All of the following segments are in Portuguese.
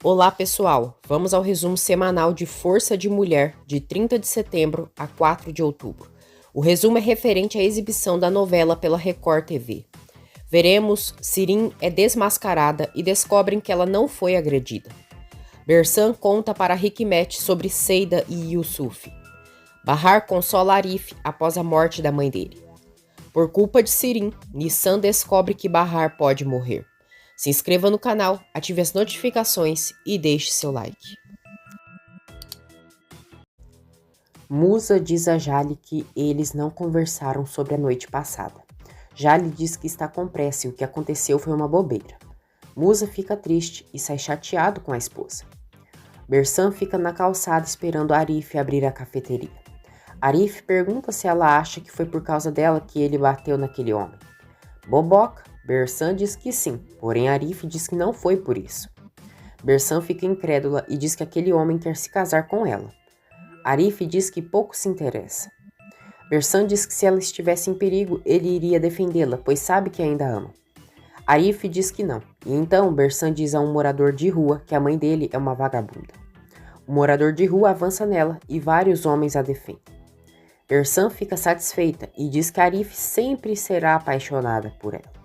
Olá, pessoal! Vamos ao resumo semanal de Força de Mulher, de 30 de setembro a 4 de outubro. O resumo é referente à exibição da novela pela Record TV. Veremos Sirin é desmascarada e descobrem que ela não foi agredida. Bersan conta para Hikmet sobre Seida e Yusuf. Bahar consola Arif após a morte da mãe dele. Por culpa de Sirin, Nissan descobre que Bahar pode morrer. Se inscreva no canal, ative as notificações e deixe seu like. Musa diz a Jali que eles não conversaram sobre a noite passada. Jali diz que está com pressa e o que aconteceu foi uma bobeira. Musa fica triste e sai chateado com a esposa. Bersan fica na calçada esperando Arif abrir a cafeteria. Arif pergunta se ela acha que foi por causa dela que ele bateu naquele homem. Boboca, Bersan diz que sim, porém Arif diz que não foi por isso. Bersan fica incrédula e diz que aquele homem quer se casar com ela. Arif diz que pouco se interessa. Bersan diz que se ela estivesse em perigo, ele iria defendê-la, pois sabe que ainda ama. Arif diz que não, e então Bersan diz a um morador de rua que a mãe dele é uma vagabunda. O morador de rua avança nela e vários homens a defendem. Bersan fica satisfeita e diz que Arif sempre será apaixonada por ela.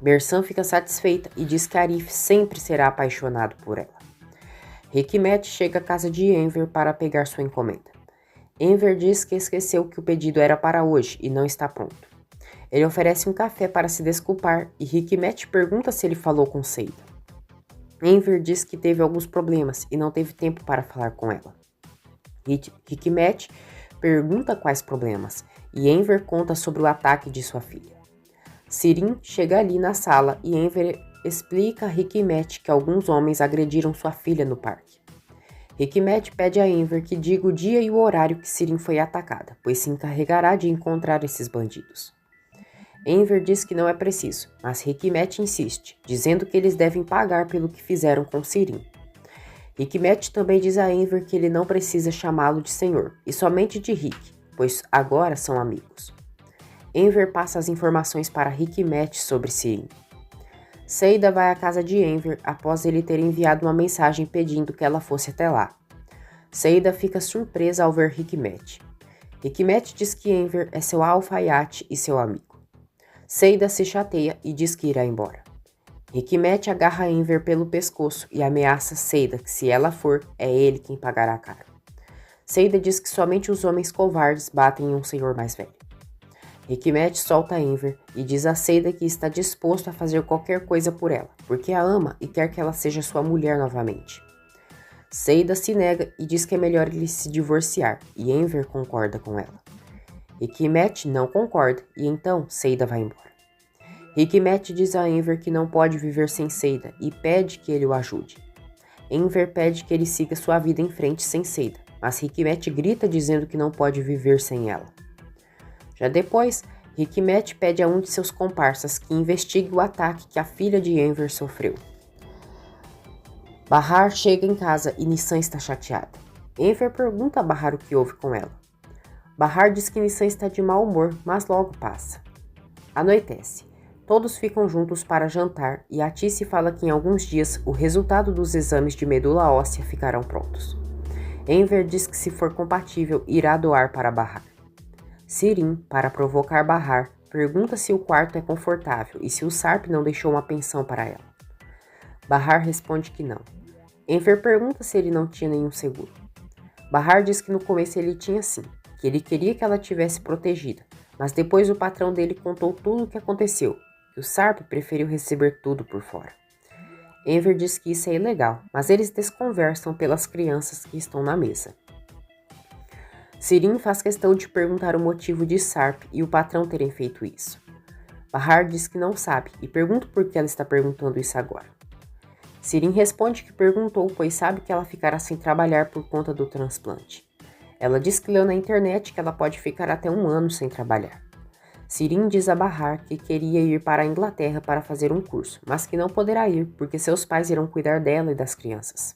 Bersan fica satisfeita e diz que Arif sempre será apaixonado por ela. Hikmet chega à casa de Enver para pegar sua encomenda. Enver diz que esqueceu que o pedido era para hoje e não está pronto. Ele oferece um café para se desculpar e Hikmet pergunta se ele falou com Seida. Enver diz que teve alguns problemas e não teve tempo para falar com ela. Hikmet pergunta quais problemas e Enver conta sobre o ataque de sua filha. Sirin chega ali na sala e Enver explica a Hikmet que alguns homens agrediram sua filha no parque. Hikmet pede a Enver que diga o dia e o horário que Sirin foi atacada, pois se encarregará de encontrar esses bandidos. Enver diz que não é preciso, mas Hikmet insiste, dizendo que eles devem pagar pelo que fizeram com Sirin. Hikmet também diz a Enver que ele não precisa chamá-lo de senhor, e somente de Hik, pois agora são amigos. Enver passa as informações para Hikmet sobre Sirin. Seida vai à casa de Enver após ele ter enviado uma mensagem pedindo que ela fosse até lá. Seida fica surpresa ao ver Hikmet. Hikmet diz que Enver é seu alfaiate e seu amigo. Seida se chateia e diz que irá embora. Hikmet agarra Enver pelo pescoço e ameaça Seida que se ela for, é ele quem pagará caro. Seida diz que somente os homens covardes batem em um senhor mais velho. Hikmet solta Enver e diz a Seida que está disposto a fazer qualquer coisa por ela, porque a ama e quer que ela seja sua mulher novamente. Seida se nega e diz que é melhor ele se divorciar, e Enver concorda com ela. Hikmet não concorda e então Seida vai embora. Hikmet diz a Enver que não pode viver sem Seida e pede que ele o ajude. Enver pede que ele siga sua vida em frente sem Seida, mas Hikmet grita dizendo que não pode viver sem ela. Já depois, Hikmet pede a um de seus comparsas que investigue o ataque que a filha de Enver sofreu. Bahar chega em casa e Nissan está chateada. Enver pergunta a Bahar o que houve com ela. Bahar diz que Nissan está de mau humor, mas logo passa. Anoitece. Todos ficam juntos para jantar e Atice fala que em alguns dias o resultado dos exames de medula óssea ficarão prontos. Enver diz que se for compatível irá doar para Bahar. Sirin, para provocar Bahar, pergunta se o quarto é confortável e se o Sarp não deixou uma pensão para ela. Bahar responde que não. Enver pergunta se ele não tinha nenhum seguro. Bahar diz que no começo ele tinha sim, que ele queria que ela tivesse protegida, mas depois o patrão dele contou tudo o que aconteceu, que o Sarp preferiu receber tudo por fora. Enver diz que isso é ilegal, mas eles desconversam pelas crianças que estão na mesa. Sirin faz questão de perguntar o motivo de Sarp e o patrão terem feito isso. Bahar diz que não sabe e pergunta por que ela está perguntando isso agora. Sirin responde que perguntou pois sabe que ela ficará sem trabalhar por conta do transplante. Ela diz que leu na internet que ela pode ficar até 1 ano sem trabalhar. Sirin diz a Bahar que queria ir para a Inglaterra para fazer um curso, mas que não poderá ir porque seus pais irão cuidar dela e das crianças.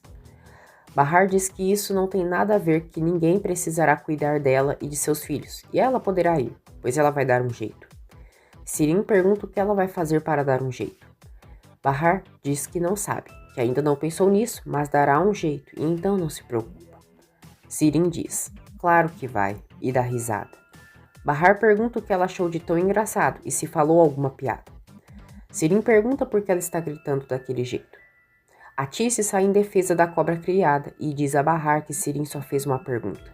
Bahar diz que isso não tem nada a ver, que ninguém precisará cuidar dela e de seus filhos, e ela poderá ir, pois ela vai dar um jeito. Sirin pergunta o que ela vai fazer para dar um jeito. Bahar diz que não sabe, que ainda não pensou nisso, mas dará um jeito e então não se preocupa. Sirin diz, claro que vai, e dá risada. Bahar pergunta o que ela achou de tão engraçado e se falou alguma piada. Sirin pergunta por que ela está gritando daquele jeito. A Tice sai em defesa da cobra criada e diz a Bahar que Sirin só fez uma pergunta.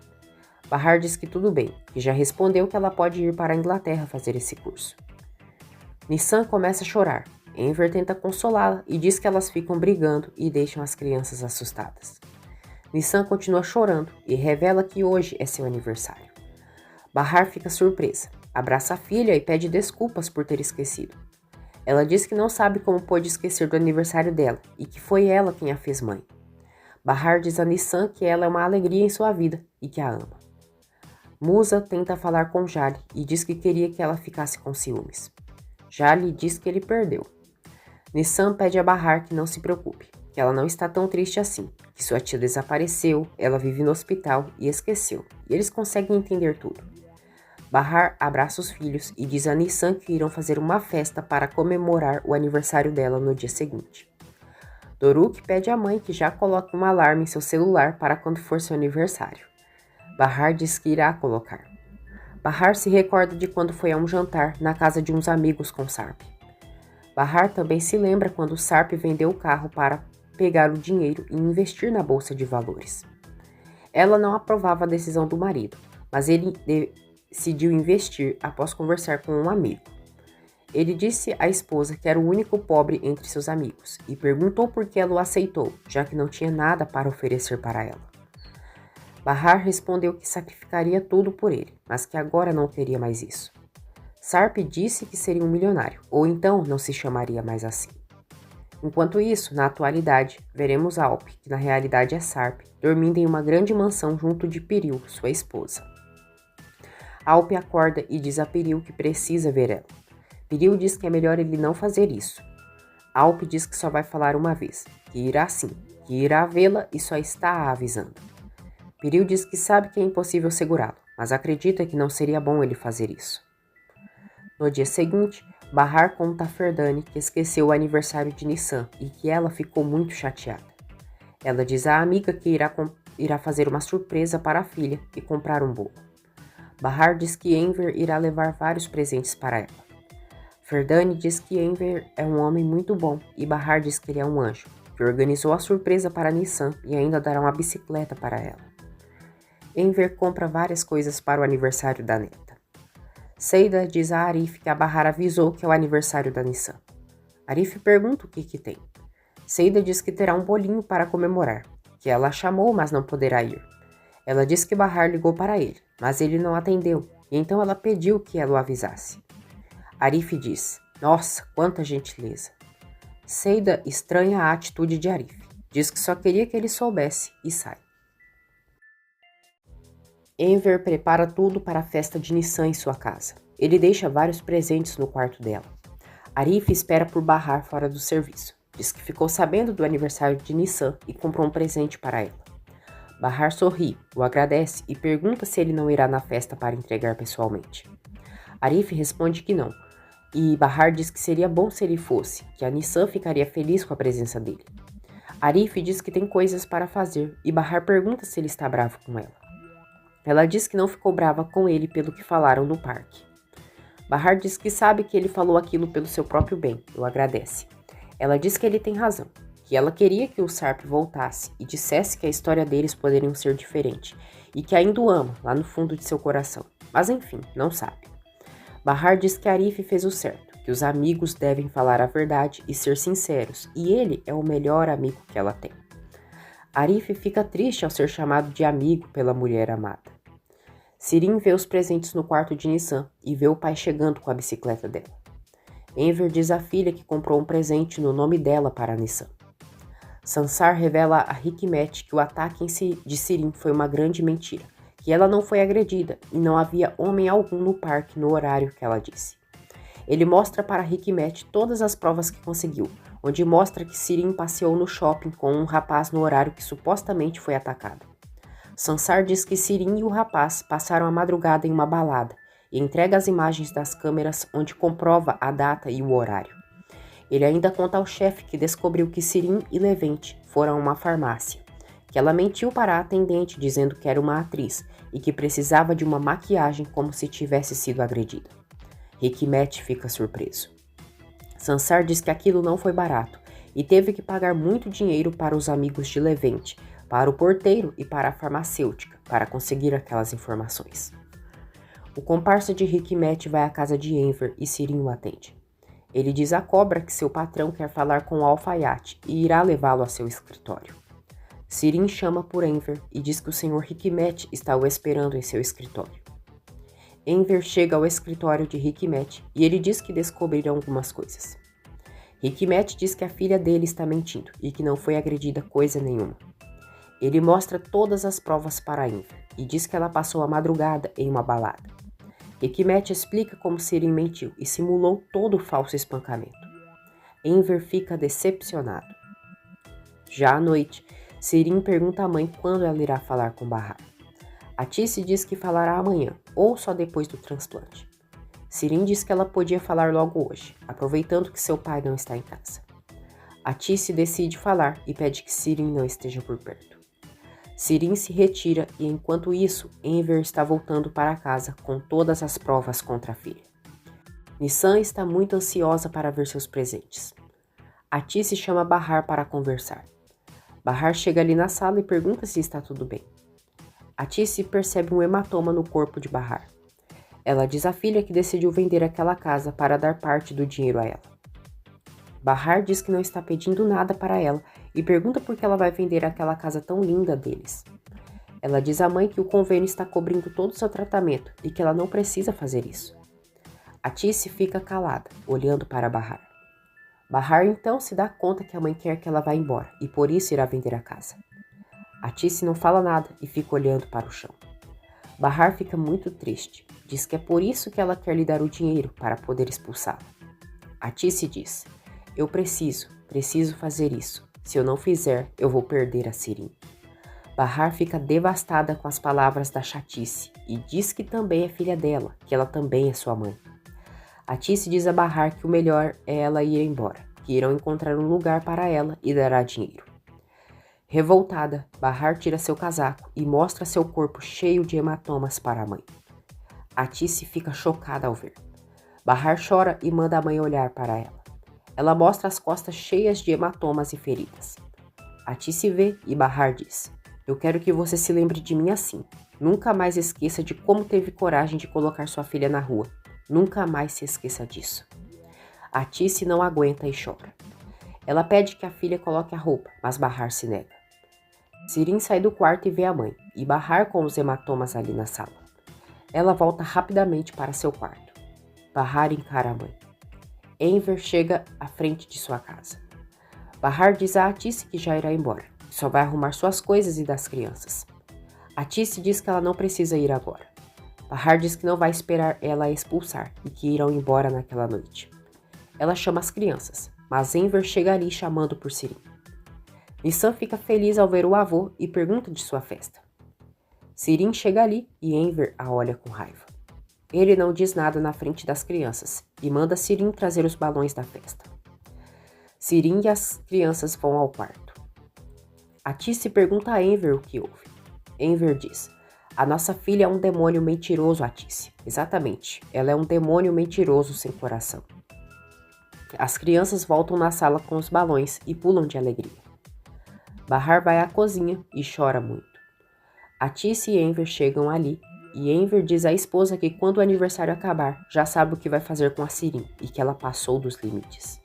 Bahar diz que tudo bem, que já respondeu que ela pode ir para a Inglaterra fazer esse curso. Nissan começa a chorar. Enver tenta consolá-la e diz que elas ficam brigando e deixam as crianças assustadas. Nissan continua chorando e revela que hoje é seu aniversário. Bahar fica surpresa, abraça a filha e pede desculpas por ter esquecido. Ela diz que não sabe como pôde esquecer do aniversário dela e que foi ela quem a fez mãe. Bahar diz a Nissan que ela é uma alegria em sua vida e que a ama. Musa tenta falar com Jali e diz que queria que ela ficasse com ciúmes. Jali diz que ele perdeu. Nissan pede a Bahar que não se preocupe, que ela não está tão triste assim, que sua tia desapareceu, ela vive no hospital e esqueceu, e eles conseguem entender tudo. Bahar abraça os filhos e diz a Nissan que irão fazer uma festa para comemorar o aniversário dela no dia seguinte. Doruk pede à mãe que já coloque um alarme em seu celular para quando for seu aniversário. Bahar diz que irá colocar. Bahar se recorda de quando foi a um jantar na casa de uns amigos com Sarp. Bahar também se lembra quando Sarp vendeu o carro para pegar o dinheiro e investir na bolsa de valores. Ela não aprovava a decisão do marido, mas ele decidiu investir após conversar com um amigo. Ele disse à esposa que era o único pobre entre seus amigos e perguntou por que ela o aceitou, já que não tinha nada para oferecer para ela. Bahar respondeu que sacrificaria tudo por ele, mas que agora não queria mais isso. Sarp disse que seria um milionário, ou então não se chamaria mais assim. Enquanto isso, na atualidade, veremos Alp, que na realidade é Sarp, dormindo em uma grande mansão junto de Piril, sua esposa. Alp acorda e diz a Piril que precisa ver ela. Piril diz que é melhor ele não fazer isso. Alp diz que só vai falar uma vez, que irá sim, que irá vê-la e só está a avisando. Piril diz que sabe que é impossível segurá-lo, mas acredita que não seria bom ele fazer isso. No dia seguinte, Bahar conta a Ferdane que esqueceu o aniversário de Nissan e que ela ficou muito chateada. Ela diz à amiga que irá fazer uma surpresa para a filha e comprar um bolo. Bahar diz que Enver irá levar vários presentes para ela. Ferdane diz que Enver é um homem muito bom e Bahar diz que ele é um anjo, que organizou a surpresa para Nissan e ainda dará uma bicicleta para ela. Enver compra várias coisas para o aniversário da neta. Seida diz a Arif que a Bahar avisou que é o aniversário da Nissan. Arif pergunta o que tem. Seida diz que terá um bolinho para comemorar, que ela a chamou, mas não poderá ir. Ela diz que Bahar ligou para ele, mas ele não atendeu, e então ela pediu que ela o avisasse. Arif diz, nossa, quanta gentileza. Seida estranha a atitude de Arif, diz que só queria que ele soubesse e sai. Enver prepara tudo para a festa de Nissan em sua casa. Ele deixa vários presentes no quarto dela. Arif espera por Bahar fora do serviço. Diz que ficou sabendo do aniversário de Nissan e comprou um presente para ela. Bahar sorri, o agradece e pergunta se ele não irá na festa para entregar pessoalmente. Arif responde que não, e Bahar diz que seria bom se ele fosse, que a Nissan ficaria feliz com a presença dele. Arif diz que tem coisas para fazer e Bahar pergunta se ele está bravo com ela. Ela diz que não ficou brava com ele pelo que falaram no parque. Bahar diz que sabe que ele falou aquilo pelo seu próprio bem, e o agradece. Ela diz que ele tem razão, que ela queria que o Sarp voltasse e dissesse que a história deles poderia ser diferente, e que ainda o ama, lá no fundo de seu coração, mas enfim, não sabe. Bahar diz que Arif fez o certo, que os amigos devem falar a verdade e ser sinceros, e ele é o melhor amigo que ela tem. Arif fica triste ao ser chamado de amigo pela mulher amada. Sirin vê os presentes no quarto de Nissan e vê o pai chegando com a bicicleta dela. Enver diz à filha que comprou um presente no nome dela para a Nissan. Sansar revela a Hikmet que o ataque de Sirin foi uma grande mentira, que ela não foi agredida e não havia homem algum no parque no horário que ela disse. Ele mostra para Hikmet todas as provas que conseguiu, onde mostra que Sirin passeou no shopping com um rapaz no horário que supostamente foi atacado. Sansar diz que Sirin e o rapaz passaram a madrugada em uma balada e entrega as imagens das câmeras onde comprova a data e o horário. Ele ainda conta ao chefe que descobriu que Sirin e Levente foram a uma farmácia, que ela mentiu para a atendente dizendo que era uma atriz e que precisava de uma maquiagem como se tivesse sido agredida. Hikmet fica surpreso. Sansar diz que aquilo não foi barato e teve que pagar muito dinheiro para os amigos de Levente, para o porteiro e para a farmacêutica para conseguir aquelas informações. O comparsa de Hikmet vai à casa de Enver e Sirin o atende. Ele diz à cobra que seu patrão quer falar com o alfaiate e irá levá-lo a seu escritório. Sirin chama por Enver e diz que o Sr. Hikmet está o esperando em seu escritório. Enver chega ao escritório de Hikmet e ele diz que descobriram algumas coisas. Hikmet diz que a filha dele está mentindo e que não foi agredida coisa nenhuma. Ele mostra todas as provas para Enver e diz que ela passou a madrugada em uma balada. Hikmet explica como Sirin mentiu e simulou todo o falso espancamento. Enver fica decepcionado. Já à noite, Sirin pergunta à mãe quando ela irá falar com Bahar. Atice diz que falará amanhã, ou só depois do transplante. Sirin diz que ela podia falar logo hoje, aproveitando que seu pai não está em casa. Atice decide falar e pede que Sirin não esteja por perto. Sirin se retira e, enquanto isso, Enver está voltando para casa com todas as provas contra a filha. Nissan está muito ansiosa para ver seus presentes. Atice chama Bahar para conversar. Bahar chega ali na sala e pergunta se está tudo bem. Atice percebe um hematoma no corpo de Bahar. Ela diz à filha que decidiu vender aquela casa para dar parte do dinheiro a ela. Bahar diz que não está pedindo nada para ela e pergunta por que ela vai vender aquela casa tão linda deles. Ela diz à mãe que o convênio está cobrindo todo o seu tratamento e que ela não precisa fazer isso. Atice fica calada, olhando para Bahar. Bahar então se dá conta que a mãe quer que ela vá embora e por isso irá vender a casa. Atice não fala nada e fica olhando para o chão. Bahar fica muito triste. Diz que é por isso que ela quer lhe dar o dinheiro para poder expulsá-la. Atice diz: eu preciso fazer isso. Se eu não fizer, eu vou perder a Sirin. Bahar fica devastada com as palavras da chatice e diz que também é filha dela, que ela também é sua mãe. Atice diz a Bahar que o melhor é ela ir embora, que irão encontrar um lugar para ela e dará dinheiro. Revoltada, Bahar tira seu casaco e mostra seu corpo cheio de hematomas para a mãe. Atice fica chocada ao ver. Bahar chora e manda a mãe olhar para ela. Ela mostra as costas cheias de hematomas e feridas. Atice vê e Bahar diz: eu quero que você se lembre de mim assim. Nunca mais esqueça de como teve coragem de colocar sua filha na rua. Nunca mais se esqueça disso. Atice não aguenta e chora. Ela pede que a filha coloque a roupa, mas Bahar se nega. Sirin sai do quarto e vê a mãe, e Bahar com os hematomas ali na sala. Ela volta rapidamente para seu quarto. Bahar encara a mãe. Enver chega à frente de sua casa. Bahar diz a Atice que já irá embora, que só vai arrumar suas coisas e das crianças. Atice diz que ela não precisa ir agora. Bahar diz que não vai esperar ela a expulsar e que irão embora naquela noite. Ela chama as crianças, mas Enver chega ali chamando por Sirin. Nissan fica feliz ao ver o avô e pergunta de sua festa. Sirin chega ali e Enver a olha com raiva. Ele não diz nada na frente das crianças e manda Sirin trazer os balões da festa. Sirin e as crianças vão ao quarto. Atice pergunta a Enver o que houve. Enver diz: a nossa filha é um demônio mentiroso, Atice. Exatamente, ela é um demônio mentiroso sem coração. As crianças voltam na sala com os balões e pulam de alegria. Bahar vai à cozinha e chora muito. Atice e Enver chegam ali e Enver diz à esposa que quando o aniversário acabar, já sabe o que vai fazer com a Sirin e que ela passou dos limites.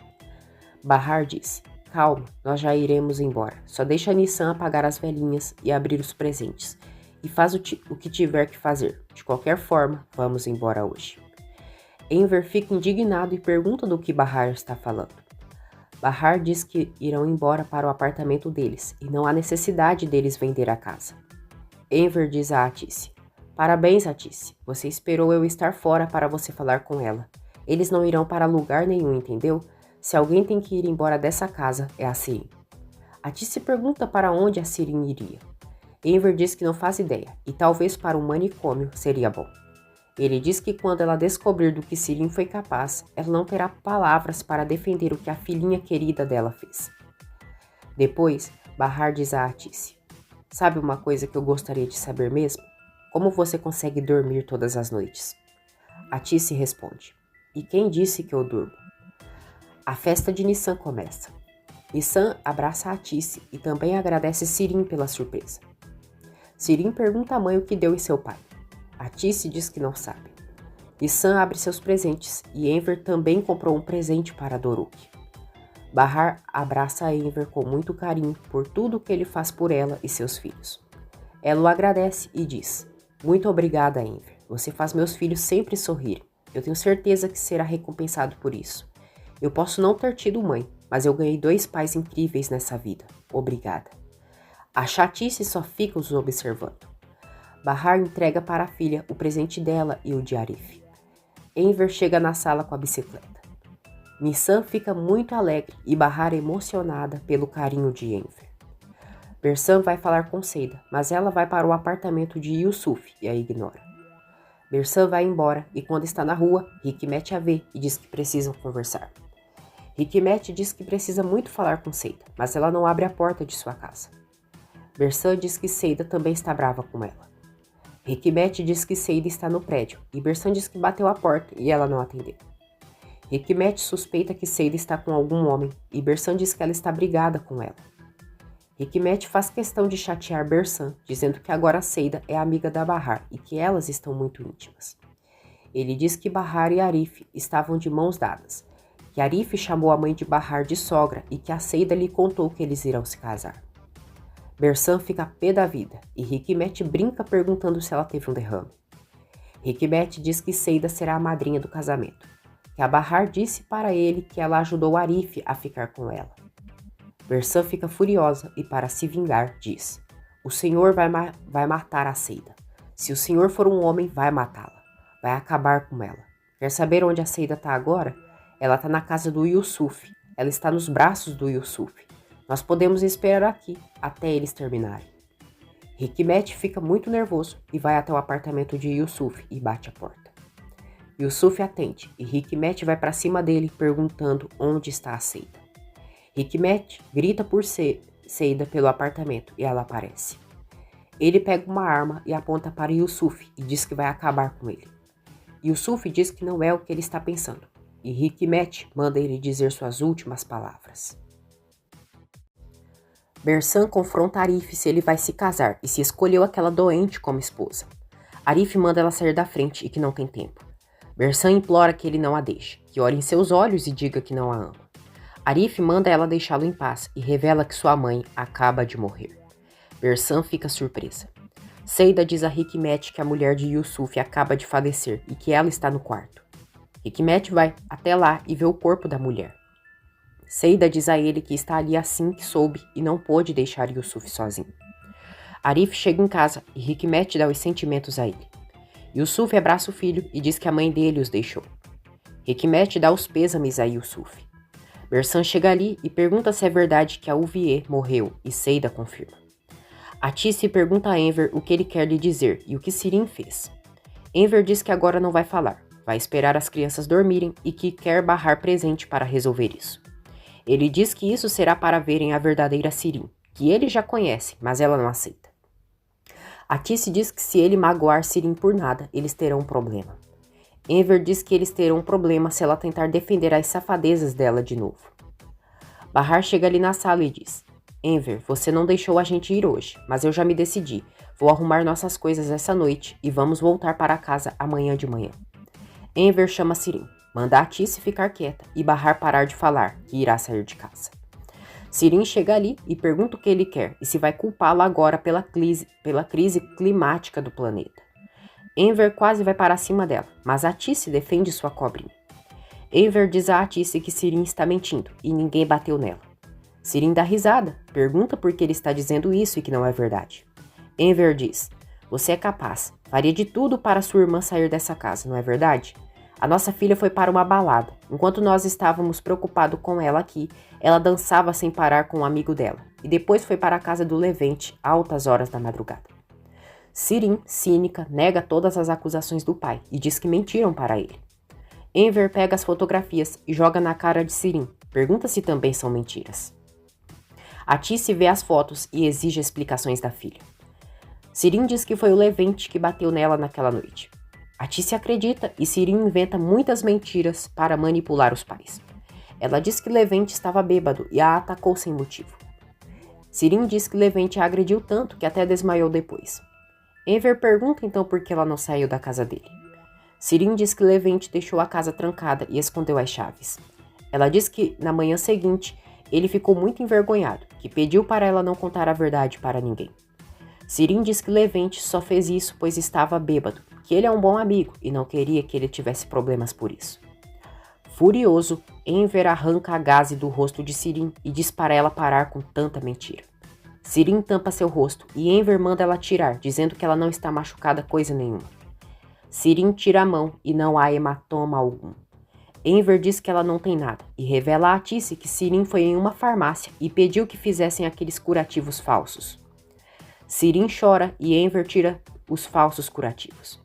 Bahar diz: calma, nós já iremos embora. Só deixa Nissan apagar as velhinhas e abrir os presentes. E faz o que tiver que fazer. De qualquer forma, vamos embora hoje. Enver fica indignado e pergunta do que Bahar está falando. Bahar diz que irão embora para o apartamento deles e não há necessidade deles vender a casa. Enver diz a Atice: parabéns, Atice. Você esperou eu estar fora para você falar com ela. Eles não irão para lugar nenhum, entendeu? Se alguém tem que ir embora dessa casa, é a Sirin. Atice pergunta para onde a Sirin iria. Enver diz que não faz ideia e talvez para um manicômio seria bom. Ele diz que quando ela descobrir do que Sirim foi capaz, ela não terá palavras para defender o que a filhinha querida dela fez. Depois, Bahar diz a Atice: sabe uma coisa que eu gostaria de saber mesmo? Como você consegue dormir todas as noites? Atice responde: e quem disse que eu durmo? A festa de Nissan começa. Nissan abraça Atice e também agradece Sirim pela surpresa. Sirim pergunta à mãe o que deu em seu pai. Atice diz que não sabe. Nissan abre seus presentes e Enver também comprou um presente para Doruk. Bahar abraça Enver com muito carinho por tudo que ele faz por ela e seus filhos. Ela o agradece e diz: muito obrigada, Enver. Você faz meus filhos sempre sorrir. Eu tenho certeza que será recompensado por isso. Eu posso não ter tido mãe, mas eu ganhei 2 pais incríveis nessa vida. Obrigada. A chatice só fica os observando. Bahar entrega para a filha o presente dela e o de Arif. Enver chega na sala com a bicicleta. Nissan fica muito alegre e Bahar emocionada pelo carinho de Enver. Bersam vai falar com Seida, mas ela vai para o apartamento de Yusuf e a ignora. Bersam vai embora e quando está na rua, Hikmet a vê e diz que precisam conversar. Hikmet diz que precisa muito falar com Seida, mas ela não abre a porta de sua casa. Bersam diz que Seida também está brava com ela. Hikmet diz que Seida está no prédio e Bersam diz que bateu a porta e ela não atendeu. Hikmet suspeita que Seida está com algum homem e Bersam diz que ela está brigada com ela. Hikmet faz questão de chatear Bersam, dizendo que agora Seida é amiga da Bahar e que elas estão muito íntimas. Ele diz que Bahar e Arif estavam de mãos dadas, que Arif chamou a mãe de Bahar de sogra e que a Seida lhe contou que eles irão se casar. Bersam fica pé da vida e Hikmet brinca perguntando se ela teve um derrame. Hikmet diz que Seida será a madrinha do casamento, que a Bahar disse para ele que ela ajudou Arif a ficar com ela. Bersam fica furiosa e, para se vingar, diz: o senhor vai matar a Seida. Se o senhor for um homem, vai matá-la. Vai acabar com ela. Quer saber onde a Seida está agora? Ela está na casa do Yusuf. Ela está nos braços do Yusuf. Nós podemos esperar aqui até eles terminarem. Hikmet fica muito nervoso e vai até o apartamento de Yusuf e bate a porta. Yusuf atende e Hikmet vai para cima dele perguntando onde está a Seida. Hikmet grita por Seida pelo apartamento e ela aparece. Ele pega uma arma e aponta para Yusuf e diz que vai acabar com ele. Yusuf diz que não é o que ele está pensando e Hikmet manda ele dizer suas últimas palavras. Bersam confronta Arif se ele vai se casar e se escolheu aquela doente como esposa. Arif manda ela sair da frente e que não tem tempo. Bersam implora que ele não a deixe, que olhe em seus olhos e diga que não a ama. Arif manda ela deixá-lo em paz e revela que sua mãe acaba de morrer. Bersam fica surpresa. Seida diz a Hikmet que a mulher de Yusuf acaba de falecer e que ela está no quarto. Hikmet vai até lá e vê o corpo da mulher. Seida diz a ele que está ali assim que soube e não pôde deixar Yusuf sozinho. Arif chega em casa e Hikmet dá os sentimentos a ele. Yusuf abraça o filho e diz que a mãe dele os deixou. Hikmet dá os pêsames a Yusuf. Bersam chega ali e pergunta se é verdade que a Uvier morreu e Seida confirma. Atice pergunta a Enver o que ele quer lhe dizer e o que Sirim fez. Enver diz que agora não vai falar, vai esperar as crianças dormirem e que quer Bahar presente para resolver isso. Ele diz que isso será para verem a verdadeira Sirim, que ele já conhece, mas ela não aceita. Atice diz que se ele magoar Sirim por nada, eles terão um problema. Enver diz que eles terão um problema se ela tentar defender as safadezas dela de novo. Bahar chega ali na sala e diz: Enver, você não deixou a gente ir hoje, mas eu já me decidi. Vou arrumar nossas coisas essa noite e vamos voltar para casa amanhã de manhã. Enver chama Sirim, manda Atice ficar quieta e Bahar parar de falar, que irá sair de casa. Sirim chega ali e pergunta o que ele quer e se vai culpá-la agora pela crise climática do planeta. Enver quase vai para cima dela, mas Atice defende sua cobrinha. Enver diz a Atice que Sirim está mentindo e ninguém bateu nela. Sirim dá risada, pergunta por que ele está dizendo isso e que não é verdade. Enver diz: você é capaz, faria de tudo para sua irmã sair dessa casa, não é verdade? A nossa filha foi para uma balada. Enquanto nós estávamos preocupados com ela aqui, ela dançava sem parar com um amigo dela. E depois foi para a casa do Levente, altas horas da madrugada. Sirin, cínica, nega todas as acusações do pai e diz que mentiram para ele. Enver pega as fotografias e joga na cara de Sirin, pergunta se também são mentiras. Atice vê as fotos e exige explicações da filha. Sirin diz que foi o Levente que bateu nela naquela noite. Atice acredita e Sirin inventa muitas mentiras para manipular os pais. Ela diz que Levente estava bêbado e a atacou sem motivo. Sirin diz que Levente a agrediu tanto que até desmaiou depois. Enver pergunta então por que ela não saiu da casa dele. Sirin diz que Levente deixou a casa trancada e escondeu as chaves. Ela diz que, na manhã seguinte, ele ficou muito envergonhado, que pediu para ela não contar a verdade para ninguém. Sirin diz que Levente só fez isso pois estava bêbado, que ele é um bom amigo e não queria que ele tivesse problemas por isso. Furioso, Enver arranca a gaze do rosto de Sirin e diz para ela parar com tanta mentira. Sirin tampa seu rosto e Enver manda ela tirar, dizendo que ela não está machucada coisa nenhuma. Sirin tira a mão e não há hematoma algum. Enver diz que ela não tem nada e revela a Atice que Sirin foi em uma farmácia e pediu que fizessem aqueles curativos falsos. Sirin chora e Enver tira os falsos curativos.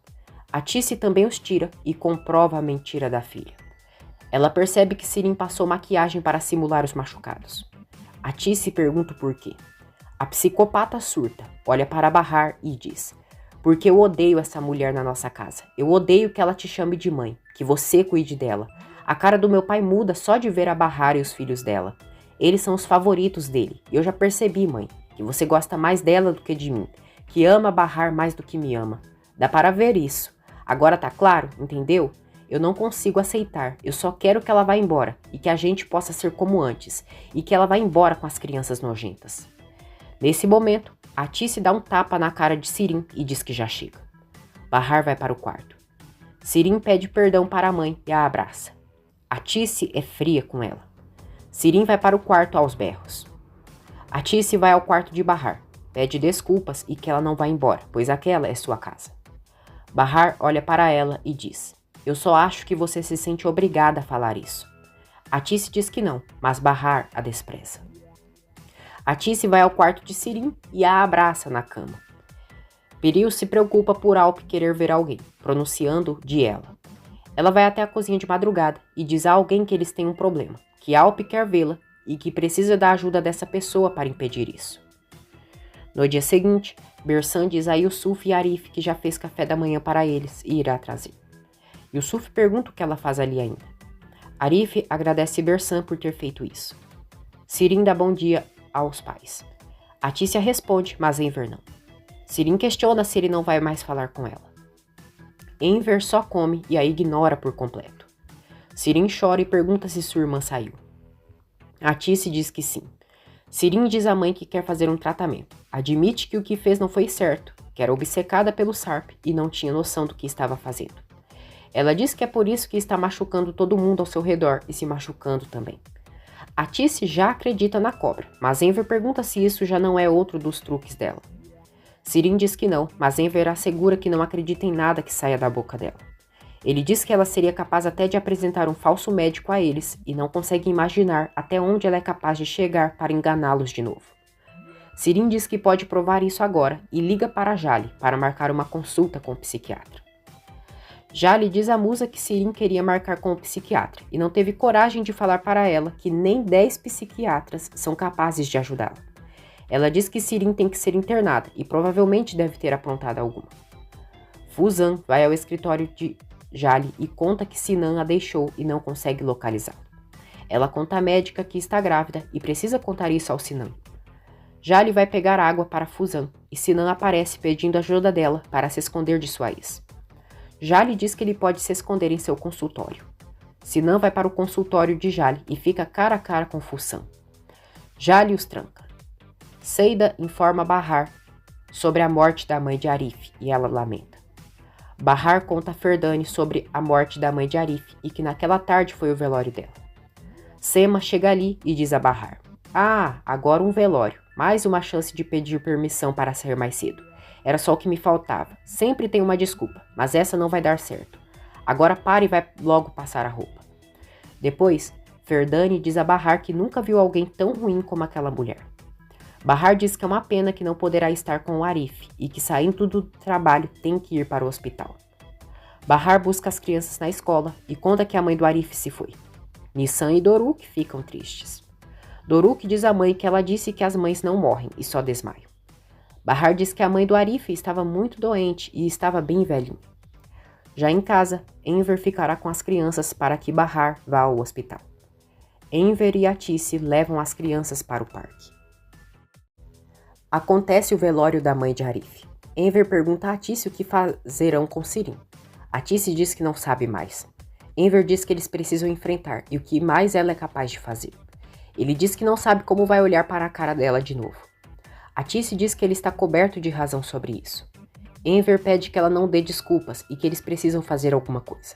Atice também os tira e comprova a mentira da filha. Ela percebe que Sirin passou maquiagem para simular os machucados. Atice pergunta o porquê. A psicopata surta, olha para Bahar e diz: porque eu odeio essa mulher na nossa casa. Eu odeio que ela te chame de mãe, que você cuide dela. A cara do meu pai muda só de ver a Bahar e os filhos dela. Eles são os favoritos dele. Eu já percebi, mãe, que você gosta mais dela do que de mim, que ama Bahar mais do que me ama. Dá para ver isso. Agora tá claro, entendeu? Eu não consigo aceitar. Eu só quero que ela vá embora e que a gente possa ser como antes e que ela vá embora com as crianças nojentas. Nesse momento, Atice dá um tapa na cara de Sirin e diz que já chega. Bahar vai para o quarto. Sirin pede perdão para a mãe e a abraça. Atice é fria com ela. Sirin vai para o quarto aos berros. Atice vai ao quarto de Bahar, pede desculpas e que ela não vai embora, pois aquela é sua casa. Bahar olha para ela e diz: eu só acho que você se sente obrigada a falar isso. Atice diz que não, mas Bahar a despreza. Atice vai ao quarto de Sirin e a abraça na cama. Piril se preocupa por Alp querer ver alguém, pronunciando de ela. Ela vai até a cozinha de madrugada e diz a alguém que eles têm um problema, que Alp quer vê-la e que precisa da ajuda dessa pessoa para impedir isso. No dia seguinte, Bersan diz a Yusuf e Arif que já fez café da manhã para eles e irá trazer. Yusuf pergunta o que ela faz ali ainda. Arif agradece Bersan por ter feito isso. Sirin dá bom dia aos pais. Atice responde, mas Enver não. Sirin questiona se ele não vai mais falar com ela. Enver só come e a ignora por completo. Sirin chora e pergunta se sua irmã saiu. Atice diz que sim. Sirin diz à mãe que quer fazer um tratamento. Admite que o que fez não foi certo, que era obcecada pelo Sarp e não tinha noção do que estava fazendo. Ela diz que é por isso que está machucando todo mundo ao seu redor e se machucando também. Atice já acredita na cobra, mas Enver pergunta se isso já não é outro dos truques dela. Sirin diz que não, mas Enver assegura que não acredita em nada que saia da boca dela. Ele diz que ela seria capaz até de apresentar um falso médico a eles e não consegue imaginar até onde ela é capaz de chegar para enganá-los de novo. Sirin diz que pode provar isso agora e liga para Jali para marcar uma consulta com o psiquiatra. Jali diz à musa que Sirin queria marcar com o psiquiatra e não teve coragem de falar para ela que nem 10 psiquiatras são capazes de ajudá-la. Ela diz que Sirin tem que ser internada e provavelmente deve ter aprontado alguma. Fuzan vai ao escritório de Jali e conta que Sinan a deixou e não consegue localizá-la. Ela conta à médica que está grávida e precisa contar isso ao Sinan. Jali vai pegar água para Fuzan e Sinan aparece pedindo ajuda dela para se esconder de sua ex. Jali diz que ele pode se esconder em seu consultório. Sinan vai para o consultório de Jali e fica cara a cara com Fuzan. Jali os tranca. Seida informa Bahar sobre a morte da mãe de Arif e ela lamenta. Bahar conta a Ferdane sobre a morte da mãe de Arif e que naquela tarde foi o velório dela. Sema chega ali e diz a Bahar: ah, agora um velório, mais uma chance de pedir permissão para sair mais cedo. Era só o que me faltava. Sempre tem uma desculpa, mas essa não vai dar certo. Agora pare e vai logo passar a roupa. Depois, Ferdane diz a Bahar que nunca viu alguém tão ruim como aquela mulher. Bahar diz que é uma pena que não poderá estar com o Arif e que, saindo do trabalho, tem que ir para o hospital. Bahar busca as crianças na escola e conta que a mãe do Arif se foi. Nissan e Doruk ficam tristes. Doruk diz à mãe que ela disse que as mães não morrem e só desmaiam. Bahar diz que a mãe do Arif estava muito doente e estava bem velhinha. Já em casa, Enver ficará com as crianças para que Bahar vá ao hospital. Enver e Atice levam as crianças para o parque. Acontece o velório da mãe de Arif. Enver pergunta a Atice o que fazerão com Sirin. Atice diz que não sabe mais. Enver diz que eles precisam enfrentar e o que mais ela é capaz de fazer. Ele diz que não sabe como vai olhar para a cara dela de novo. Atice diz que ele está coberto de razão sobre isso. Enver pede que ela não dê desculpas e que eles precisam fazer alguma coisa.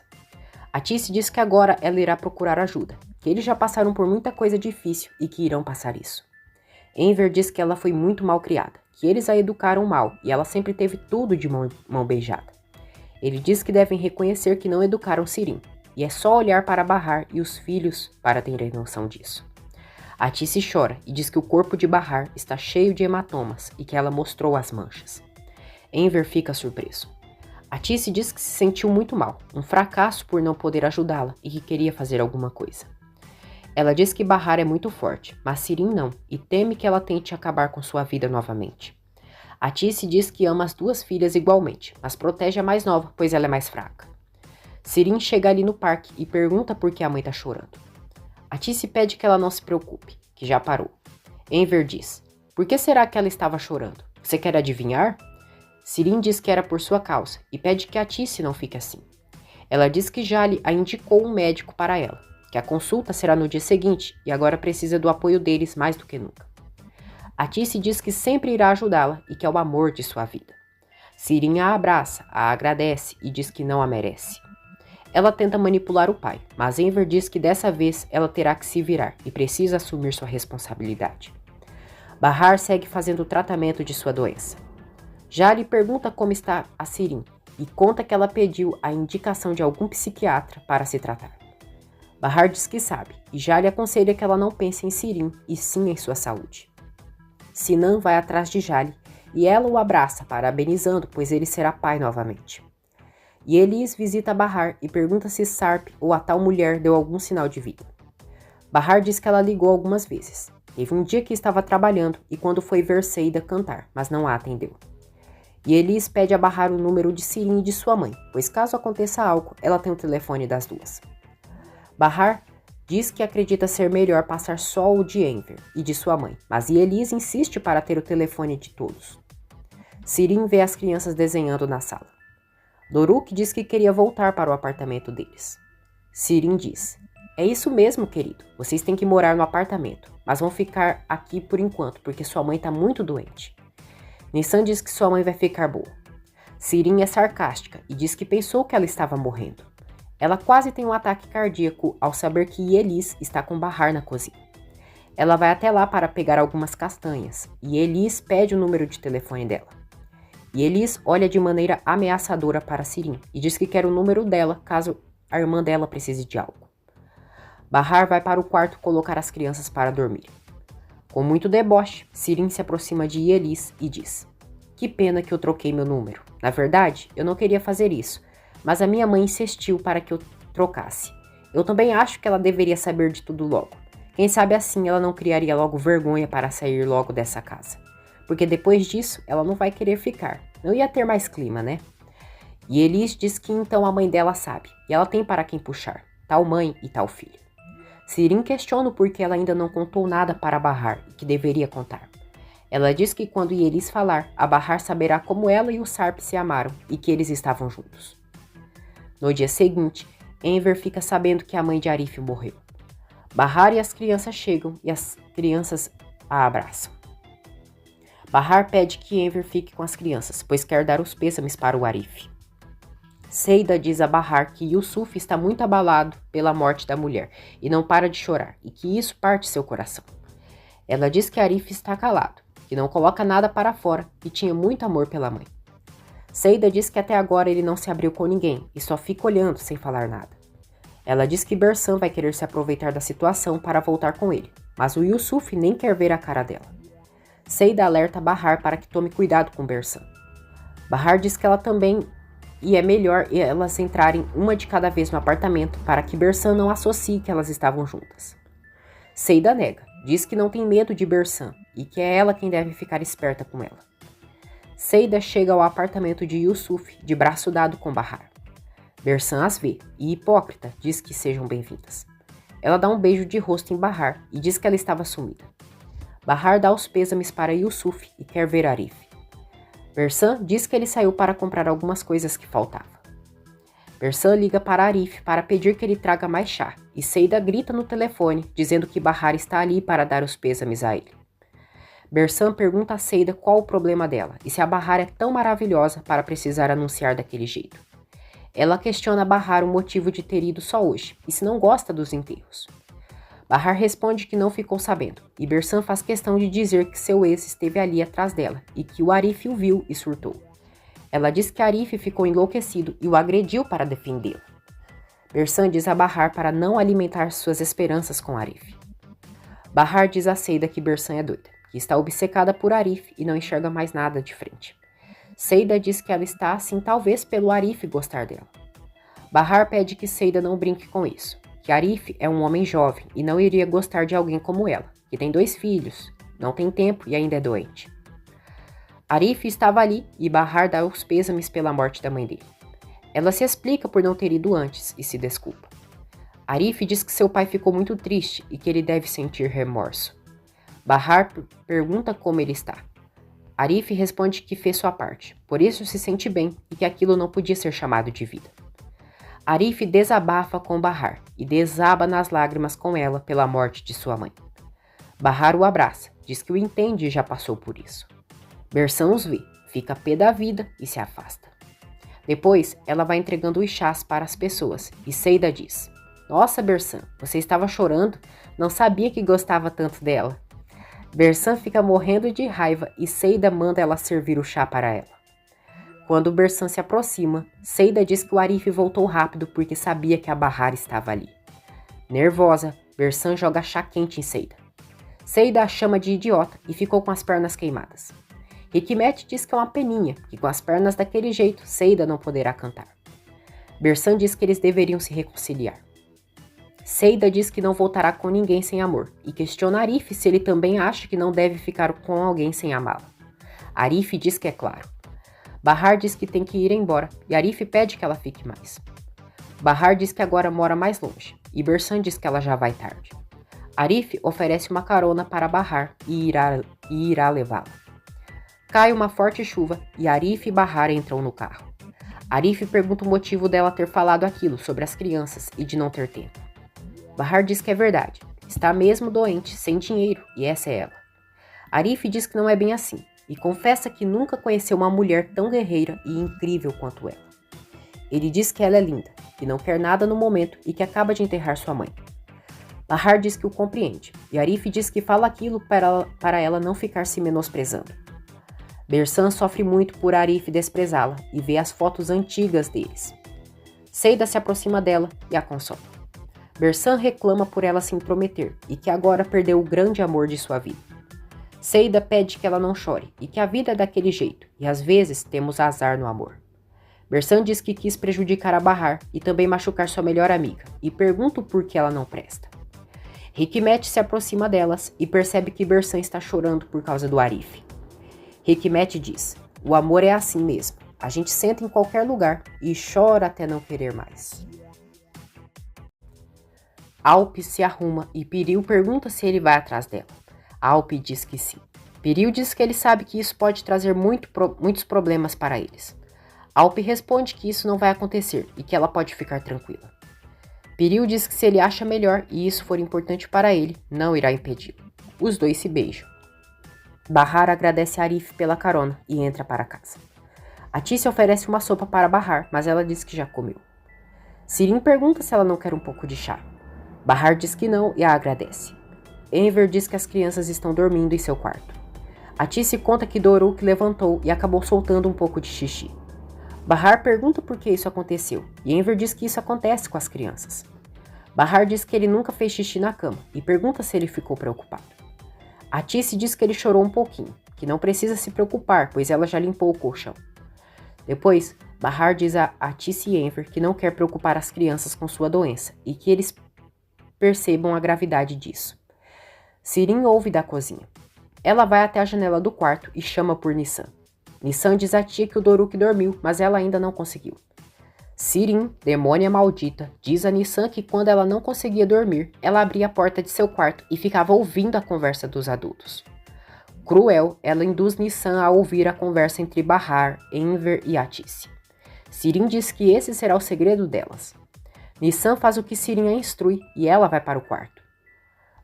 Atice diz que agora ela irá procurar ajuda, que eles já passaram por muita coisa difícil e que irão passar isso. Enver diz que ela foi muito mal criada, que eles a educaram mal e ela sempre teve tudo de mão beijada. Ele diz que devem reconhecer que não educaram Sirin, e é só olhar para Bahar e os filhos para terem noção disso. Atice chora e diz que o corpo de Bahar está cheio de hematomas e que ela mostrou as manchas. Enver fica surpreso. Atice diz que se sentiu muito mal, um fracasso por não poder ajudá-la e que queria fazer alguma coisa. Ela diz que Bahar é muito forte, mas Sirin não, e teme que ela tente acabar com sua vida novamente. Atice diz que ama as duas filhas igualmente, mas protege a mais nova, pois ela é mais fraca. Sirin chega ali no parque e pergunta por que a mãe está chorando. Atice pede que ela não se preocupe, que já parou. Enver diz: por que será que ela estava chorando? Você quer adivinhar? Sirin diz que era por sua causa e pede que Atice não fique assim. Ela diz que Jali a indicou um médico para ela, que a consulta será no dia seguinte e agora precisa do apoio deles mais do que nunca. Atice diz que sempre irá ajudá-la e que é o amor de sua vida. Sirin a abraça, a agradece e diz que não a merece. Ela tenta manipular o pai, mas Enver diz que dessa vez ela terá que se virar e precisa assumir sua responsabilidade. Bahar segue fazendo o tratamento de sua doença. Jali pergunta como está a Sirin e conta que ela pediu a indicação de algum psiquiatra para se tratar. Bahar diz que sabe e Jali aconselha que ela não pense em Sirin e sim em sua saúde. Sinan vai atrás de Jali e ela o abraça, parabenizando, pois ele será pai novamente. E Elis visita Bahar e pergunta se Sarp ou a tal mulher deu algum sinal de vida. Bahar diz que ela ligou algumas vezes. Teve um dia que estava trabalhando e quando foi ver Seida cantar, mas não a atendeu. E Elis pede a Bahar o número de Sirin e de sua mãe, pois caso aconteça algo, ela tem o telefone das duas. Bahar diz que acredita ser melhor passar só o de Enver e de sua mãe, mas Elis insiste para ter o telefone de todos. Sirin vê as crianças desenhando na sala. Doruk diz que queria voltar para o apartamento deles. Sirin diz: é isso mesmo, querido. Vocês têm que morar no apartamento, mas vão ficar aqui por enquanto, porque sua mãe está muito doente. Nissan diz que sua mãe vai ficar boa. Sirin é sarcástica e diz que pensou que ela estava morrendo. Ela quase tem um ataque cardíaco ao saber que Elis está com Bahar na cozinha. Ela vai até lá para pegar algumas castanhas e Elis pede o número de telefone dela. E Elis olha de maneira ameaçadora para Sirin e diz que quer o número dela caso a irmã dela precise de algo. Bahar vai para o quarto colocar as crianças para dormir. Com muito deboche, Sirin se aproxima de Elis e diz: que pena que eu troquei meu número. Na verdade, eu não queria fazer isso, mas a minha mãe insistiu para que eu trocasse. Eu também acho que ela deveria saber de tudo logo. Quem sabe assim ela não criaria logo vergonha para sair logo dessa casa. Porque depois disso, ela não vai querer ficar. Não ia ter mais clima, né? E Elis diz que então a mãe dela sabe, e ela tem para quem puxar, tal mãe e tal filho. Sirin questiona o porquê ela ainda não contou nada para Bahar e que deveria contar. Ela diz que quando Elis falar, a Bahar saberá como ela e o Sarp se amaram e que eles estavam juntos. No dia seguinte, Enver fica sabendo que a mãe de Arif morreu. Bahar e as crianças chegam e as crianças a abraçam. Bahar pede que Enver fique com as crianças, pois quer dar os pêsames para o Arif. Seida diz a Bahar que Yusuf está muito abalado pela morte da mulher e não para de chorar, e que isso parte seu coração. Ela diz que Arif está calado, que não coloca nada para fora e tinha muito amor pela mãe. Seida diz que até agora ele não se abriu com ninguém e só fica olhando sem falar nada. Ela diz que Bersan vai querer se aproveitar da situação para voltar com ele, mas o Yusuf nem quer ver a cara dela. Seida alerta Bahar para que tome cuidado com Bersan. Bahar diz que ela também e é melhor elas entrarem uma de cada vez no apartamento para que Bersan não associe que elas estavam juntas. Seida nega, diz que não tem medo de Bersan e que é ela quem deve ficar esperta com ela. Seida chega ao apartamento de Yusuf de braço dado com Bahar. Bersan as vê e, hipócrita, diz que sejam bem-vindas. Ela dá um beijo de rosto em Bahar e diz que ela estava sumida. Bahar dá os pêsames para Yusuf e quer ver Arif. Bersan diz que ele saiu para comprar algumas coisas que faltavam. Bersan liga para Arif para pedir que ele traga mais chá e Seida grita no telefone dizendo que Bahar está ali para dar os pêsames a ele. Bersan pergunta a Seida qual o problema dela e se a Bahar é tão maravilhosa para precisar anunciar daquele jeito. Ela questiona a Bahar o motivo de ter ido só hoje e se não gosta dos enterros. Bahar responde que não ficou sabendo, e Bersan faz questão de dizer que seu ex esteve ali atrás dela e que o Arif o viu e surtou. Ela diz que Arif ficou enlouquecido e o agrediu para defendê-lo. Bersan diz a Bahar para não alimentar suas esperanças com Arif. Bahar diz a Seida que Bersan é doida, que está obcecada por Arif e não enxerga mais nada de frente. Seida diz que ela está assim talvez pelo Arif gostar dela. Bahar pede que Seida não brinque com isso, que Arif é um homem jovem e não iria gostar de alguém como ela, que tem 2 filhos, não tem tempo e ainda é doente. Arif estava ali e Bahar dá os pêsames pela morte da mãe dele. Ela se explica por não ter ido antes e se desculpa. Arif diz que seu pai ficou muito triste e que ele deve sentir remorso. Bahar pergunta como ele está. Arif responde que fez sua parte, por isso se sente bem e que aquilo não podia ser chamado de vida. Arif desabafa com Bahar e desaba nas lágrimas com ela pela morte de sua mãe. Bahar o abraça, diz que o entende e já passou por isso. Bersan os vê, fica pé da vida e se afasta. Depois, ela vai entregando os chás para as pessoas e Seida diz: "Nossa, Bersan, você estava chorando? Não sabia que gostava tanto dela." Bersan fica morrendo de raiva e Seida manda ela servir o chá para ela. Quando Bersan se aproxima, Seida diz que o Arif voltou rápido porque sabia que a Bahar estava ali. Nervosa, Bersan joga chá quente em Seida. Seida a chama de idiota e ficou com as pernas queimadas. Hikmet diz que é uma peninha, que com as pernas daquele jeito, Seida não poderá cantar. Bersan diz que eles deveriam se reconciliar. Seida diz que não voltará com ninguém sem amor e questiona Arif se ele também acha que não deve ficar com alguém sem amá-la. Arif diz que é claro. Bahar diz que tem que ir embora e Arif pede que ela fique mais. Bahar diz que agora mora mais longe e Bersan diz que ela já vai tarde. Arif oferece uma carona para Bahar e irá levá-la. Cai uma forte chuva e Arif e Bahar entram no carro. Arif pergunta o motivo dela ter falado aquilo sobre as crianças e de não ter tempo. Bahar diz que é verdade, está mesmo doente, sem dinheiro e essa é ela. Arif diz que não é bem assim e confessa que nunca conheceu uma mulher tão guerreira e incrível quanto ela. Ele diz que ela é linda, que não quer nada no momento e que acaba de enterrar sua mãe. Bahar diz que o compreende e Arif diz que fala aquilo para ela não ficar se menosprezando. Bersan sofre muito por Arif desprezá-la e vê as fotos antigas deles. Seida se aproxima dela e a consola. Bersan reclama por ela se intrometer e que agora perdeu o grande amor de sua vida. Seida pede que ela não chore e que a vida é daquele jeito e às vezes temos azar no amor. Bersan diz que quis prejudicar a Bahar e também machucar sua melhor amiga e pergunta o porquê ela não presta. Hikmet se aproxima delas e percebe que Bersan está chorando por causa do Arif. Hikmet diz: "O amor é assim mesmo, a gente senta em qualquer lugar e chora até não querer mais." Alp se arruma e Piril pergunta se ele vai atrás dela. Alp diz que sim. Piril diz que ele sabe que isso pode trazer muitos problemas para eles. Alp responde que isso não vai acontecer e que ela pode ficar tranquila. Piril diz que se ele acha melhor e isso for importante para ele, não irá impedi-lo. Os dois se beijam. Bahar agradece a Arif pela carona e entra para casa. Atícia oferece uma sopa para Bahar, mas ela diz que já comeu. Sirin pergunta se ela não quer um pouco de chá. Bahar diz que não e a agradece. Enver diz que as crianças estão dormindo em seu quarto. Atícia conta que Doruk levantou e acabou soltando um pouco de xixi. Bahar pergunta por que isso aconteceu e Enver diz que isso acontece com as crianças. Bahar diz que ele nunca fez xixi na cama e pergunta se ele ficou preocupado. Atice diz que ele chorou um pouquinho, que não precisa se preocupar, pois ela já limpou o colchão. Depois, Bahar diz a Atice e Enver que não quer preocupar as crianças com sua doença e que eles percebam a gravidade disso. Sirin ouve da cozinha. Ela vai até a janela do quarto e chama por Nissan. Nissan diz à tia que o Doruk dormiu, mas ela ainda não conseguiu. Sirin, demônia maldita, diz a Nissan que quando ela não conseguia dormir, ela abria a porta de seu quarto e ficava ouvindo a conversa dos adultos. Cruel, ela induz Nissan a ouvir a conversa entre Bahar, Enver e Atice. Sirin diz que esse será o segredo delas. Nissan faz o que Sirin a instrui e ela vai para o quarto.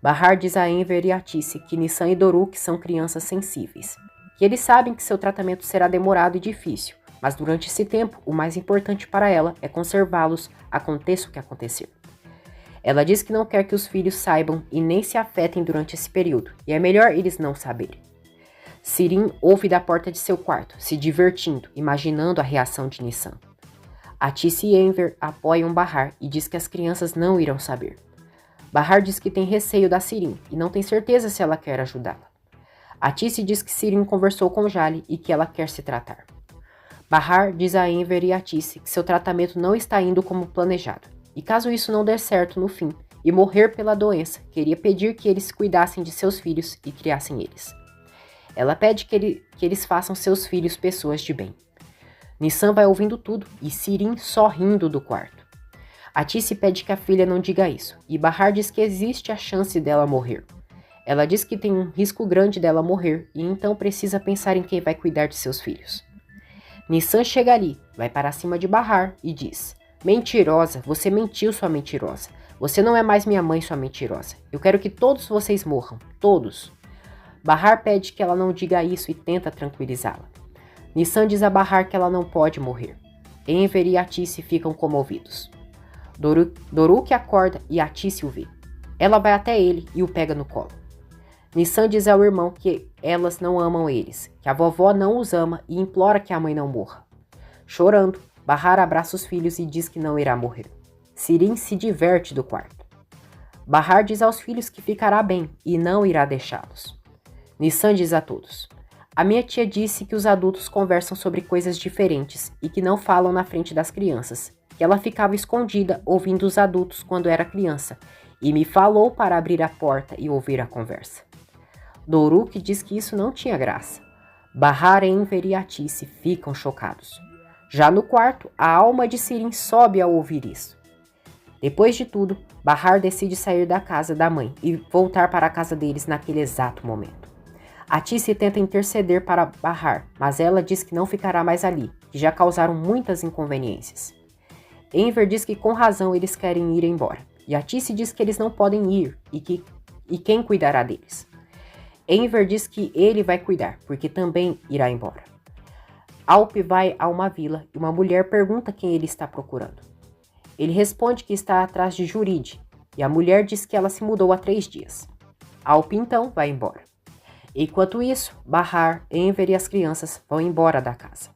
Bahar diz a Enver e Atice que Nissan e Doruk são crianças sensíveis, que eles sabem que seu tratamento será demorado e difícil, mas durante esse tempo, o mais importante para ela é conservá-los, aconteça o que acontecer. Ela diz que não quer que os filhos saibam e nem se afetem durante esse período, e é melhor eles não saberem. Sirin ouve da porta de seu quarto, se divertindo, imaginando a reação de Nissan. Atice e Enver apoiam Bahar e diz que as crianças não irão saber. Bahar diz que tem receio da Sirin e não tem certeza se ela quer ajudá-la. Atice diz que Sirin conversou com Jali e que ela quer se tratar. Bahar diz a Enver e Atice que seu tratamento não está indo como planejado, e caso isso não der certo no fim e morrer pela doença, queria pedir que eles cuidassem de seus filhos e criassem eles. Ela pede que eles façam seus filhos pessoas de bem. Nissan vai ouvindo tudo e Sirin só rindo do quarto. Atice pede que a filha não diga isso, e Bahar diz que existe a chance dela morrer. Ela diz que tem um risco grande dela morrer e então precisa pensar em quem vai cuidar de seus filhos. Nissan chega ali, vai para cima de Bahar e diz: Mentirosa, você mentiu, sua mentirosa. Você não é mais minha mãe, sua mentirosa. Eu quero que todos vocês morram, todos. Bahar pede que ela não diga isso e tenta tranquilizá-la. Nissan diz a Bahar que ela não pode morrer. Enver e Atice ficam comovidos. Doruk acorda e Atice o vê. Ela vai até ele e o pega no colo. Nissan diz ao irmão que elas não amam eles, que a vovó não os ama e implora que a mãe não morra. Chorando, Bahar abraça os filhos e diz que não irá morrer. Sirin se diverte do quarto. Bahar diz aos filhos que ficará bem e não irá deixá-los. Nissan diz a todos: A minha tia disse que os adultos conversam sobre coisas diferentes e que não falam na frente das crianças, que ela ficava escondida ouvindo os adultos quando era criança e me falou para abrir a porta e ouvir a conversa. Doruk diz que isso não tinha graça. Bahar, Enver e Atice ficam chocados. Já no quarto, a alma de Sirin sobe ao ouvir isso. Depois de tudo, Bahar decide sair da casa da mãe e voltar para a casa deles naquele exato momento. Atice tenta interceder para Bahar, mas ela diz que não ficará mais ali, que já causaram muitas inconveniências. Enver diz que com razão eles querem ir embora, e Atice diz que eles não podem ir e quem cuidará deles. Enver diz que ele vai cuidar, porque também irá embora. Alp vai a uma vila e uma mulher pergunta quem ele está procurando. Ele responde que está atrás de Jurid, e a mulher diz que ela se mudou há 3 dias. Alp então vai embora. Enquanto isso, Bahar, Enver e as crianças vão embora da casa.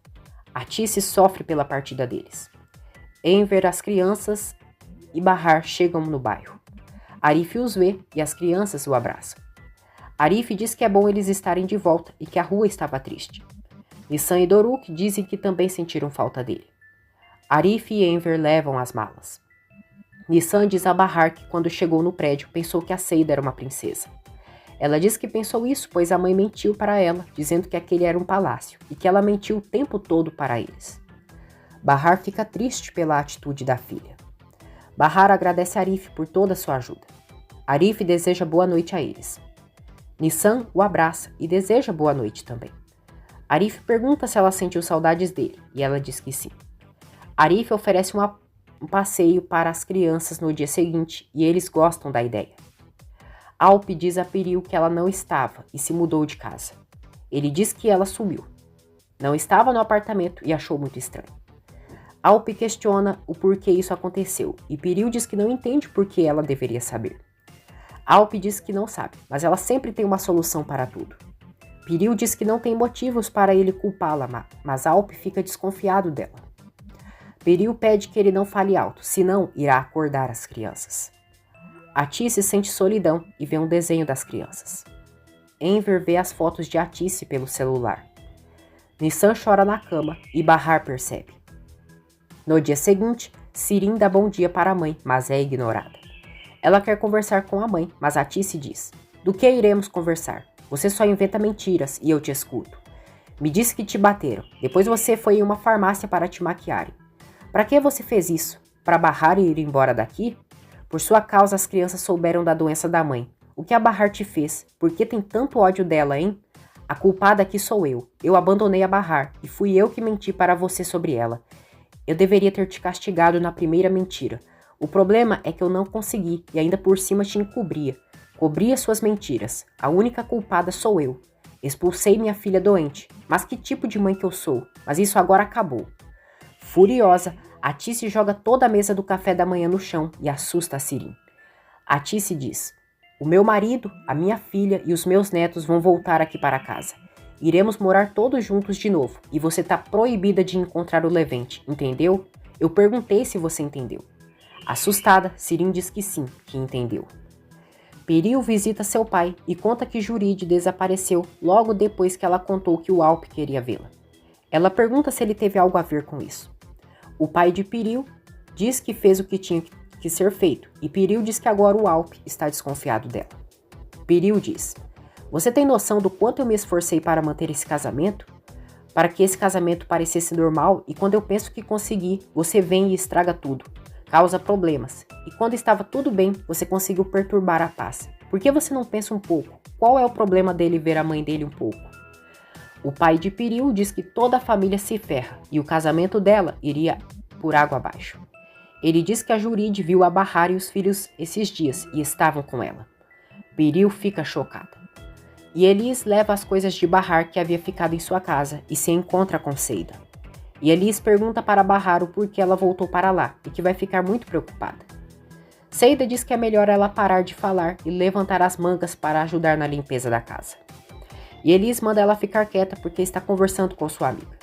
Atice sofre pela partida deles. Enver, as crianças e Bahar chegam no bairro. Arif os vê e as crianças o abraçam. Arif diz que é bom eles estarem de volta e que a rua estava triste. Nissan e Doruk dizem que também sentiram falta dele. Arif e Enver levam as malas. Nissan diz a Bahar que quando chegou no prédio pensou que a Seida era uma princesa. Ela diz que pensou isso pois a mãe mentiu para ela, dizendo que aquele era um palácio e que ela mentiu o tempo todo para eles. Bahar fica triste pela atitude da filha. Bahar agradece a Arif por toda a sua ajuda. Arif deseja boa noite a eles. Nissan o abraça e deseja boa noite também. Arif pergunta se ela sentiu saudades dele e ela diz que sim. Arif oferece um passeio para as crianças no dia seguinte e eles gostam da ideia. Alp diz a Piril que ela não estava e se mudou de casa. Ele diz que ela sumiu. Não estava no apartamento e achou muito estranho. Alp questiona o porquê isso aconteceu e Piril diz que não entende por que ela deveria saber. Alp diz que não sabe, mas ela sempre tem uma solução para tudo. Piril diz que não tem motivos para ele culpá-la, mas Alp fica desconfiado dela. Piril pede que ele não fale alto, senão irá acordar as crianças. Atice sente solidão e vê um desenho das crianças. Enver vê as fotos de Atice pelo celular. Nissan chora na cama e Bahar percebe. No dia seguinte, Sirin dá bom dia para a mãe, mas é ignorada. Ela quer conversar com a mãe, mas Atice diz: "Do que iremos conversar? Você só inventa mentiras e eu te escuto. Me disse que te bateram. Depois você foi em uma farmácia para te maquiarem. Para que você fez isso? Para Bahar ir embora daqui? Por sua causa as crianças souberam da doença da mãe. O que a Bahar te fez? Por que tem tanto ódio dela, hein? A culpada aqui sou eu. Eu abandonei a Bahar e fui eu que menti para você sobre ela. Eu deveria ter te castigado na primeira mentira. O problema é que eu não consegui e ainda por cima te encobria. Cobria suas mentiras. A única culpada sou eu. Expulsei minha filha doente. Mas que tipo de mãe que eu sou? Mas isso agora acabou." Furiosa, Atice joga toda a mesa do café da manhã no chão e assusta a Sirin. Atice diz: "O meu marido, a minha filha e os meus netos vão voltar aqui para casa. Iremos morar todos juntos de novo e você tá proibida de encontrar o Levente, entendeu? Eu perguntei se você entendeu." Assustada, Sirin diz que sim, que entendeu. Piril visita seu pai e conta que Juride desapareceu logo depois que ela contou que o Alp queria vê-la. Ela pergunta se ele teve algo a ver com isso. O pai de Piril diz que fez o que tinha que ser feito e Piril diz que agora o Alp está desconfiado dela. Piril diz: "Você tem noção do quanto eu me esforcei para manter esse casamento? Para que esse casamento parecesse normal e quando eu penso que consegui, você vem e estraga tudo. Causa problemas. E quando estava tudo bem, você conseguiu perturbar a paz. Por que você não pensa um pouco? Qual é o problema dele ver a mãe dele um pouco?" O pai de Piril diz que toda a família se ferra e o casamento dela iria por água abaixo. Ele diz que a Juride viu a Bahar e os filhos esses dias e estavam com ela. Piril fica chocada. E Elis leva as coisas de Bahar que havia ficado em sua casa e se encontra com Seida. E Elis pergunta para Bahar o porquê ela voltou para lá e que vai ficar muito preocupada. Seida diz que é melhor ela parar de falar e levantar as mangas para ajudar na limpeza da casa. E Elis manda ela ficar quieta porque está conversando com sua amiga.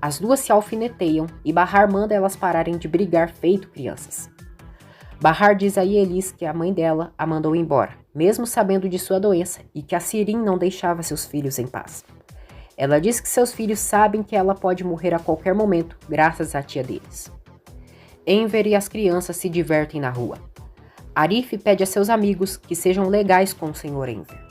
As duas se alfineteiam e Bahar manda elas pararem de brigar feito crianças. Bahar diz a Elis que a mãe dela a mandou embora, mesmo sabendo de sua doença e que a Sirin não deixava seus filhos em paz. Ela diz que seus filhos sabem que ela pode morrer a qualquer momento, graças à tia deles. Enver e as crianças se divertem na rua. Arif pede a seus amigos que sejam legais com o Sr. Enver.